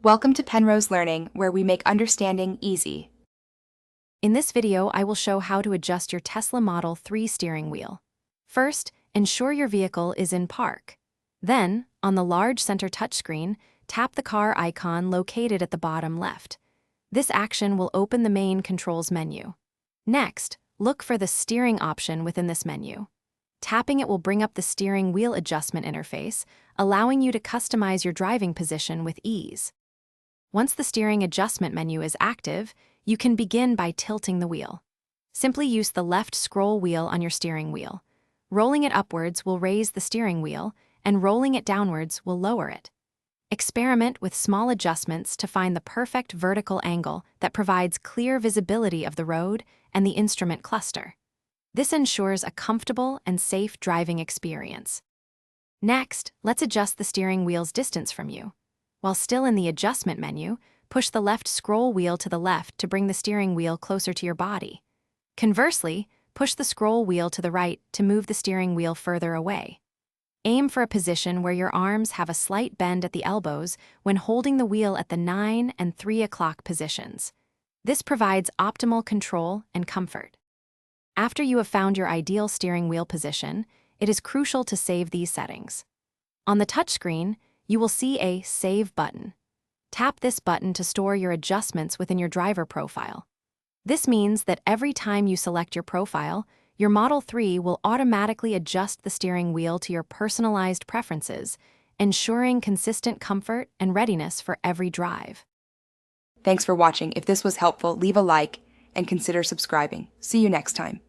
Welcome to Penrose Learning, where we make understanding easy. In this video, I will show how to adjust your Tesla Model 3 steering wheel. First, ensure your vehicle is in park. Then, on the large center touchscreen, tap the car icon located at the bottom left. This action will open the main controls menu. Next, look for the steering option within this menu. Tapping it will bring up the steering wheel adjustment interface, allowing you to customize your driving position with ease. Once the steering adjustment menu is active, you can begin by tilting the wheel. Simply use the left scroll wheel on your steering wheel. Rolling it upwards will raise the steering wheel, and rolling it downwards will lower it. Experiment with small adjustments to find the perfect vertical angle that provides clear visibility of the road and the instrument cluster. This ensures a comfortable and safe driving experience. Next, let's adjust the steering wheel's distance from you. While still in the adjustment menu, push the left scroll wheel to the left to bring the steering wheel closer to your body. Conversely, push the scroll wheel to the right to move the steering wheel further away. Aim for a position where your arms have a slight bend at the elbows when holding the wheel at the 9 and 3 o'clock positions. This provides optimal control and comfort. After you have found your ideal steering wheel position, it is crucial to save these settings. On the touchscreen, you will see a Save button. Tap this button to store your adjustments within your driver profile. This means that every time you select your profile, your Model 3 will automatically adjust the steering wheel to your personalized preferences, ensuring consistent comfort and readiness for every drive. Thanks for watching. If this was helpful, leave a like and consider subscribing. See you next time.